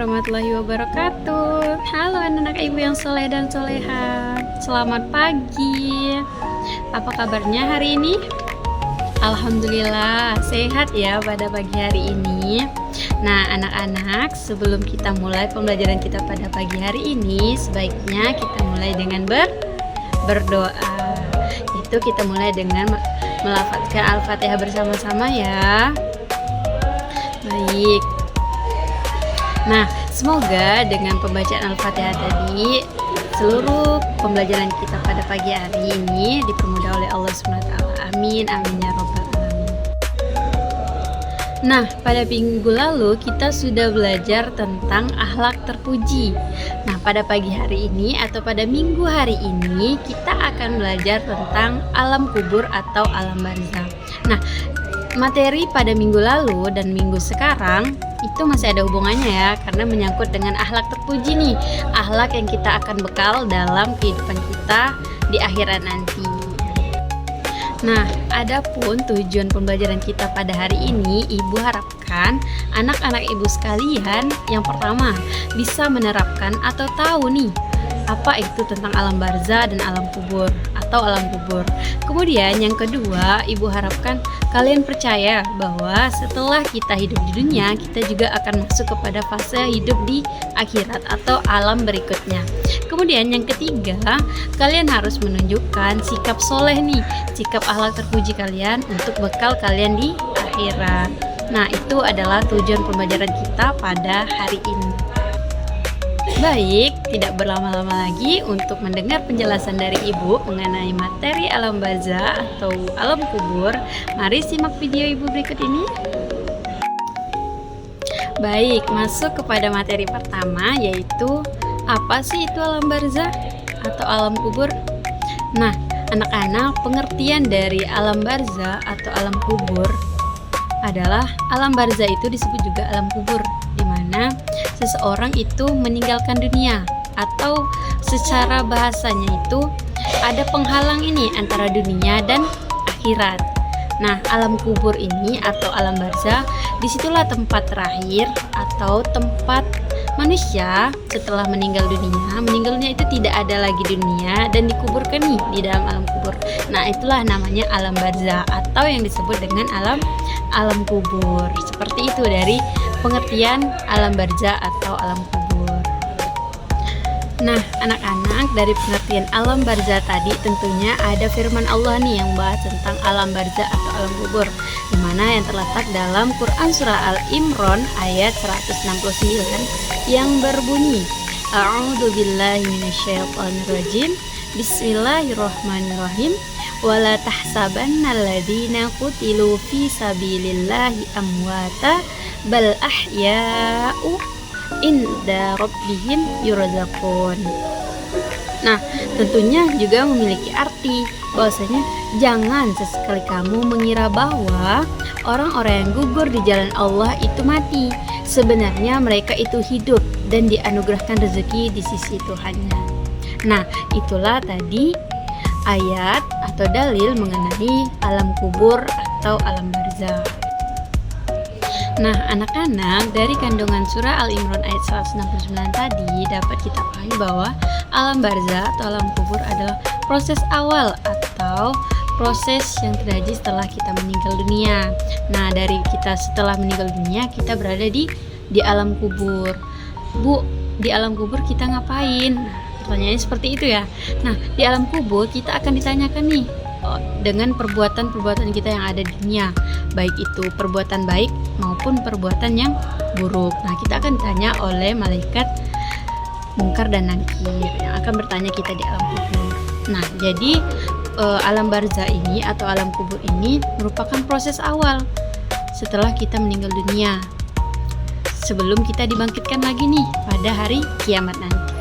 warahmatullahi wabarakatuh. Halo anak-anak ibu yang soleh dan soleha. Selamat pagi. Apa kabarnya hari ini? Alhamdulillah sehat ya pada pagi hari ini. Nah anak-anak, sebelum kita mulai pembelajaran kita pada pagi hari ini, sebaiknya kita mulai dengan berdoa. Itu kita mulai dengan melafadzkan Al-Fatihah bersama-sama ya. Baik. Nah, semoga dengan pembacaan Al-Fatihah tadi seluruh pembelajaran kita pada pagi hari ini dipermudah oleh Allah SWT. Amin, amin ya robbal alamin. Nah, pada minggu lalu kita sudah belajar tentang akhlak terpuji. Nah, pada pagi hari ini atau pada minggu hari ini kita akan belajar tentang alam kubur atau alam barzakh. Nah, materi pada minggu lalu dan minggu sekarang itu masih ada hubungannya ya, karena menyangkut dengan akhlak terpuji nih, akhlak yang kita akan bekal dalam kehidupan kita di akhirat nanti. Nah, adapun tujuan pembelajaran kita pada hari ini, ibu harapkan anak-anak ibu sekalian yang pertama bisa menerapkan atau tahu nih apa itu tentang alam barzakh dan alam kubur atau alam kubur. Kemudian yang kedua, ibu harapkan kalian percaya bahwa setelah kita hidup di dunia, kita juga akan masuk kepada fase hidup di akhirat atau alam berikutnya. Kemudian yang ketiga, kalian harus menunjukkan sikap soleh nih, sikap akhlak terpuji kalian untuk bekal kalian di akhirat. Nah, itu adalah tujuan pembelajaran kita pada hari ini. Baik, tidak berlama-lama lagi untuk mendengar penjelasan dari ibu mengenai materi alam barzakh atau alam kubur. Mari simak video ibu berikut ini. Baik, masuk kepada materi pertama, yaitu apa sih itu alam barzakh atau alam kubur? Nah, anak-anak, pengertian dari alam barzakh atau alam kubur adalah alam barzakh itu disebut juga alam kubur, di mana seseorang itu meninggalkan dunia, atau secara bahasanya itu ada penghalang ini antara dunia dan akhirat. Nah, alam kubur ini atau alam barzakh, disitulah tempat terakhir atau tempat manusia setelah meninggal dunia. Meninggal dunia itu tidak ada lagi dunia dan dikuburkan nih di dalam alam kubur. Nah, itulah namanya alam barzakh atau yang disebut dengan alam kubur. Seperti itu dari pengertian alam barzakh atau alam kubur. Nah, anak-anak, dari pengertian alam barzakh tadi tentunya ada firman Allah nih yang bahas tentang alam barzakh atau alam kubur, di mana yang terletak dalam Quran surah Al-Imran ayat 169 yang berbunyi, A'udzubillahi minasyaitonirrajim, Bismillahirrahmanirrahim, wala tahsabannalladzina qutilu fi sabilillahi amwata bal ahya'u inda rabbihim yurzaqun. Nah, tentunya juga memiliki arti bahwasanya jangan sesekali kamu mengira bahwa orang-orang yang gugur di jalan Allah itu mati. Sebenarnya mereka itu hidup dan dianugerahkan rezeki di sisi Tuhannya. Nah, itulah tadi ayat atau dalil mengenai alam kubur atau alam barzakh. Nah, anak-anak, dari kandungan surah Al-Imran ayat 169 tadi dapat kita pahami bahwa alam barzakh atau alam kubur adalah proses awal atau proses yang terjadi setelah kita meninggal dunia. Nah, dari kita setelah meninggal dunia, kita berada di alam kubur. Bu, di alam kubur kita ngapain? Pertanyaannya seperti itu ya. Nah, di alam kubur kita akan ditanyakan nih dengan perbuatan-perbuatan kita yang ada di dunia, baik itu perbuatan baik maupun perbuatan yang buruk. Nah, kita akan ditanya oleh malaikat Munkar dan Nakir yang akan bertanya kita di alam kubur. Nah, jadi alam barzakh ini atau alam kubur ini merupakan proses awal setelah kita meninggal dunia, sebelum kita dibangkitkan lagi nih pada hari kiamat nanti.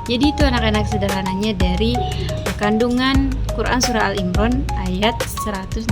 Jadi itu anak-anak sederhananya dari kandungan Quran surah Al-Imran ayat 169.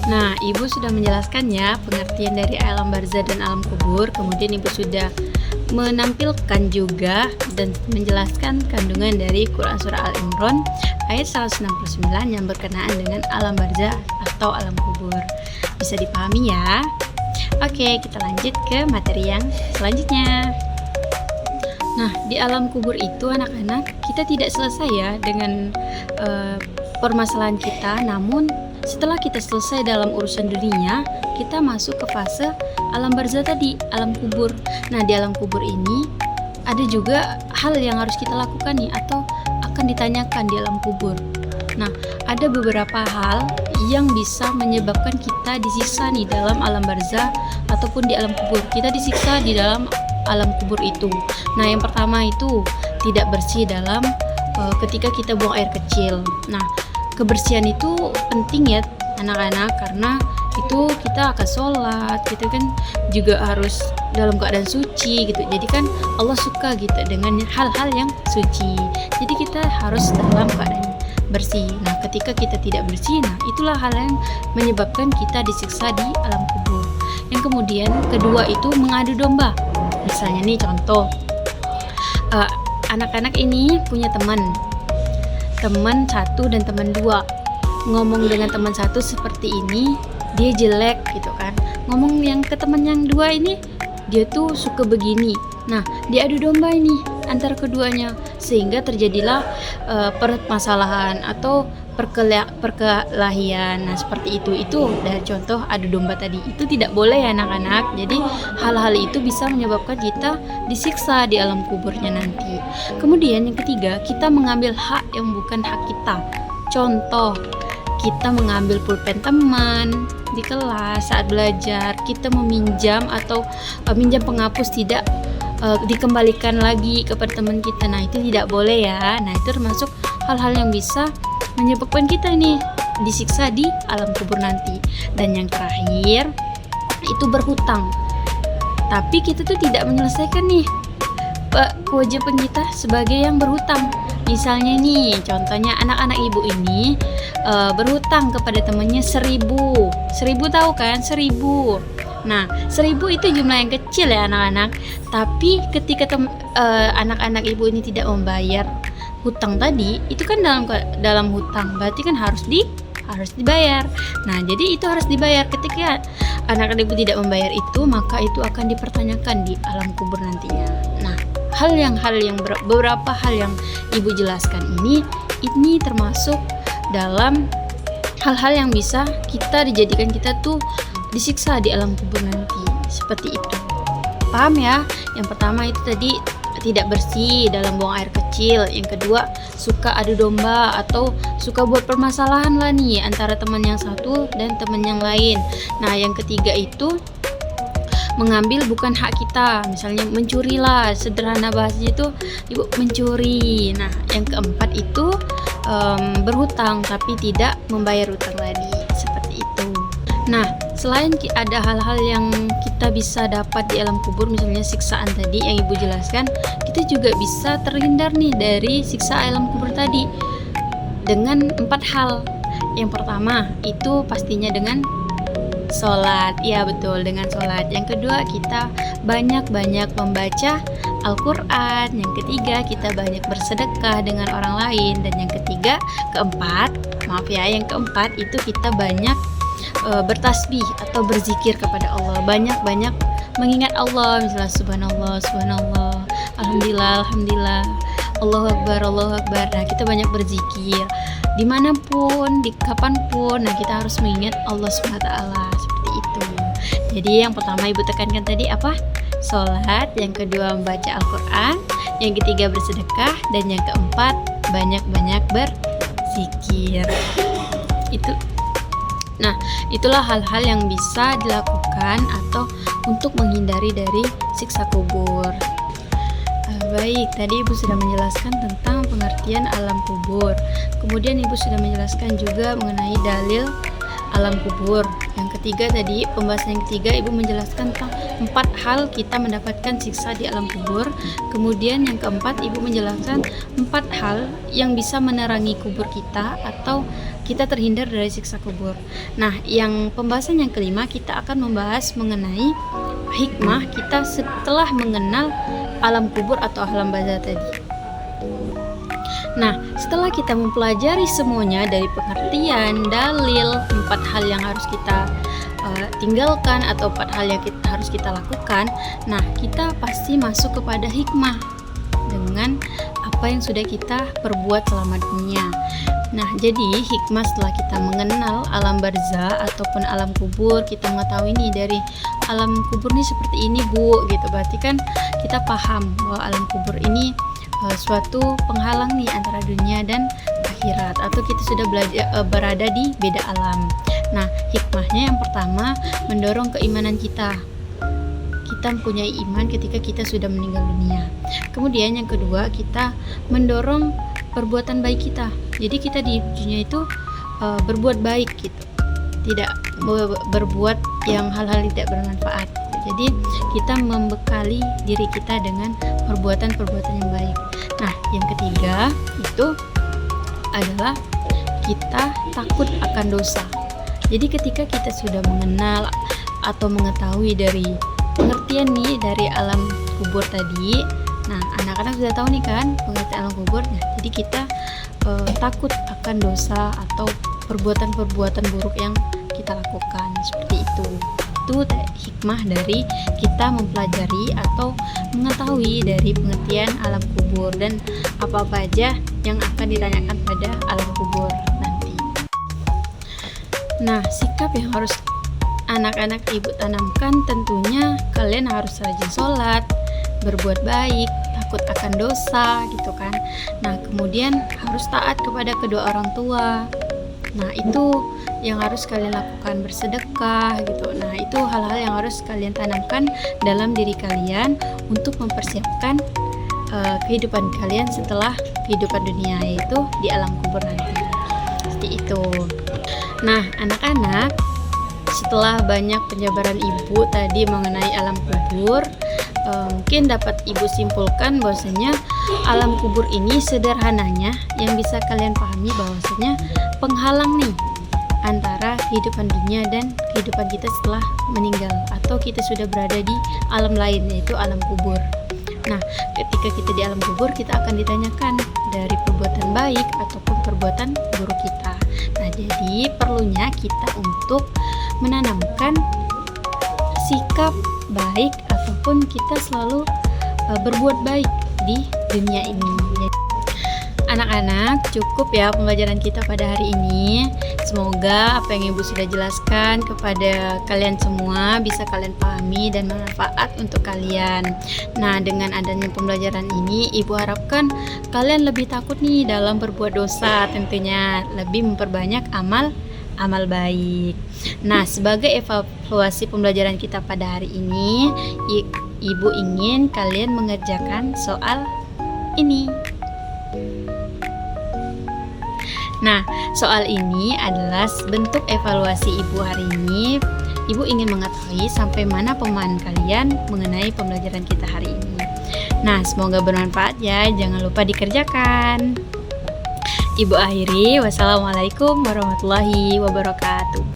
Nah, ibu sudah menjelaskan ya pengertian dari alam barzakh dan alam kubur. Kemudian ibu sudah menampilkan juga dan menjelaskan kandungan dari Quran surah Al-Imran ayat 169 yang berkenaan dengan alam barzakh atau alam kubur. Bisa dipahami ya? Oke, kita lanjut ke materi yang selanjutnya. Nah, di alam kubur itu anak-anak, kita tidak selesai ya dengan permasalahan kita, namun setelah kita selesai dalam urusan dunia, kita masuk ke fase alam barzah tadi, alam kubur. Nah, di alam kubur ini ada juga hal yang harus kita lakukan nih, atau akan ditanyakan di alam kubur. Nah, ada beberapa hal yang bisa menyebabkan kita disiksa nih dalam alam barzah ataupun di alam kubur. Kita disiksa di dalam alam kubur itu. Nah, yang pertama itu tidak bersih dalam ketika kita buang air kecil. Nah, kebersihan itu penting ya anak-anak, karena itu kita akan sholat, kita kan juga harus dalam keadaan suci gitu. Jadi kan Allah suka gitu dengan hal-hal yang suci. Jadi kita harus dalam keadaan bersih. Nah, ketika kita tidak bersih, nah itulah hal yang menyebabkan kita disiksa di alam kubur. Yang kemudian kedua itu mengadu domba. Misalnya nih contoh, anak-anak ini punya teman satu dan teman dua. Ngomong dengan teman satu seperti ini, dia jelek gitu kan. Ngomong yang ke teman yang dua ini, dia tuh suka begini. Nah, diadu domba ini antara keduanya, sehingga terjadilah permasalahan atau perkelahian. Nah, seperti itu dari contoh adu domba tadi. Itu tidak boleh ya anak-anak. Jadi hal-hal itu bisa menyebabkan kita disiksa di alam kuburnya nanti. Kemudian yang ketiga, kita mengambil hak yang bukan hak kita. Contoh, kita mengambil pulpen teman di kelas saat belajar, kita meminjam atau minjam penghapus tidak dikembalikan lagi kepada teman kita. Nah, itu tidak boleh ya. Nah, itu termasuk hal-hal yang bisa menyebabkan kita ini disiksa di alam kubur nanti. Dan yang terakhir itu berhutang, tapi kita tuh tidak menyelesaikan nih kewajiban kita sebagai yang berhutang. Misalnya nih, contohnya anak-anak ibu ini berhutang kepada temannya 1000. 1000 tahu kan? 1000. Nah, 1000 itu jumlah yang kecil ya anak-anak. Tapi ketika anak-anak ibu ini tidak membayar hutang tadi, itu kan dalam hutang, berarti kan harus dibayar. Nah, jadi itu harus dibayar. Ketika anak-anak ibu tidak membayar itu, maka itu akan dipertanyakan di alam kubur nantinya. Nah, beberapa hal yang ibu jelaskan ini termasuk dalam hal-hal yang bisa dijadikan kita tuh disiksa di alam kubur nanti. Seperti itu. Paham ya? Yang pertama itu tadi tidak bersih dalam buang air kecil. Yang kedua, suka adu domba atau suka buat permasalahan lah nih antara teman yang satu dan teman yang lain. Nah, yang ketiga itu mengambil bukan hak kita. Misalnya mencuri lah, sederhana bahasanya itu ibu mencuri. Nah, yang keempat itu berhutang tapi tidak membayar hutang lagi. Seperti itu. Nah, selain ada hal-hal yang kita bisa dapat di alam kubur, misalnya siksaan tadi yang ibu jelaskan, kita juga bisa terhindar nih dari siksa alam kubur tadi dengan 4 hal. Yang pertama itu pastinya dengan sholat. Ya betul, dengan sholat. Yang kedua, kita banyak-banyak membaca Al-Quran. Yang ketiga, kita banyak bersedekah dengan orang lain. Dan yang keempat itu kita banyak bertasbih atau berzikir kepada Allah. Banyak-banyak mengingat Allah, misalnya subhanallah, subhanallah, alhamdulillah, alhamdulillah, Allahu Akbar, Allahu Akbar. Nah, kita banyak berzikir dimanapun, di kapanpun. Nah, kita harus mengingat Allah SWT. Seperti itu. Jadi yang pertama ibu tekankan tadi apa? Sholat. Yang kedua membaca Al-Quran. Yang ketiga bersedekah. Dan yang keempat banyak-banyak berzikir. Itulah hal-hal yang bisa dilakukan atau untuk menghindari dari siksa kubur. Baik, tadi ibu sudah menjelaskan tentang pengertian alam kubur. Kemudian ibu sudah menjelaskan juga mengenai dalil alam kubur. Yang ketiga tadi, pembahasan yang ketiga, ibu menjelaskan tentang 4 hal kita mendapatkan siksa di alam kubur. Kemudian yang keempat, ibu menjelaskan 4 hal yang bisa menerangi kubur kita atau kita terhindar dari siksa kubur. Nah, yang pembahasan yang kelima, kita akan membahas mengenai hikmah kita setelah mengenal alam kubur atau alam barzah tadi. Nah, setelah kita mempelajari semuanya dari pengertian, dalil, 4 hal yang harus kita tinggalkan atau 4 hal yang harus kita lakukan, nah kita pasti masuk kepada hikmah dengan apa yang sudah kita perbuat selama dunia. Nah, jadi hikmah setelah kita mengenal alam barzah ataupun alam kubur, kita mengetahui nih dari alam kubur nih seperti ini Bu, gitu. Berarti kan kita paham bahwa alam kubur ini suatu penghalang nih antara dunia dan akhirat, atau kita sudah berada di beda alam. Nah, hikmahnya yang pertama mendorong keimanan kita. Kita mempunyai iman ketika kita sudah meninggal dunia. Kemudian yang kedua, kita mendorong perbuatan baik kita. Jadi kita di dunia itu berbuat baik gitu, tidak berbuat yang hal-hal tidak bermanfaat. Jadi kita membekali diri kita dengan perbuatan-perbuatan yang baik. Nah, yang ketiga itu adalah kita takut akan dosa. Jadi ketika kita sudah mengenal atau mengetahui dari pengertian nih dari alam kubur tadi, nah anak-anak sudah tahu nih kan pengertian alam kubur. Nah, jadi kita takut akan dosa atau perbuatan-perbuatan buruk yang kita lakukan seperti itu. Itu hikmah dari kita mempelajari atau mengetahui dari pengertian alam kubur dan apa-apa aja yang akan ditanyakan pada alam kubur nanti. Nah, sikap yang harus anak-anak ibu tanamkan tentunya kalian harus rajin sholat, berbuat baik, takut akan dosa gitu kan. Nah, kemudian harus taat kepada kedua orang tua. Nah, itu yang harus kalian lakukan, bersedekah gitu. Nah, itu hal-hal yang harus kalian tanamkan dalam diri kalian untuk mempersiapkan kehidupan kalian setelah kehidupan dunia, yaitu di alam kubur nanti. Seperti itu. Nah, anak-anak, setelah banyak penjabaran ibu tadi mengenai alam kubur, mungkin dapat ibu simpulkan bahwasanya alam kubur ini sederhananya yang bisa kalian pahami bahwasanya penghalang nih antara kehidupan dunia dan kehidupan kita setelah meninggal atau kita sudah berada di alam lain, yaitu alam kubur. Nah, ketika kita di alam kubur, kita akan ditanyakan dari perbuatan baik ataupun perbuatan buruk kita. Nah, jadi perlunya kita untuk menanamkan sikap baik ataupun kita selalu berbuat baik di dunia ini. Anak-anak, cukup ya pembelajaran kita pada hari ini. Semoga apa yang Ibu sudah jelaskan kepada kalian semua bisa kalian pahami dan bermanfaat untuk kalian. Nah, dengan adanya pembelajaran ini, Ibu harapkan kalian lebih takut nih dalam berbuat dosa, tentunya lebih memperbanyak amal baik. Nah, sebagai evaluasi pembelajaran kita pada hari ini, Ibu ingin kalian mengerjakan soal ini. Nah, soal ini adalah bentuk evaluasi Ibu hari ini. Ibu ingin mengetahui sampai mana pemahaman kalian mengenai pembelajaran kita hari ini. Nah, semoga bermanfaat ya. Jangan lupa dikerjakan. Ibu akhiri, wassalamualaikum warahmatullahi wabarakatuh.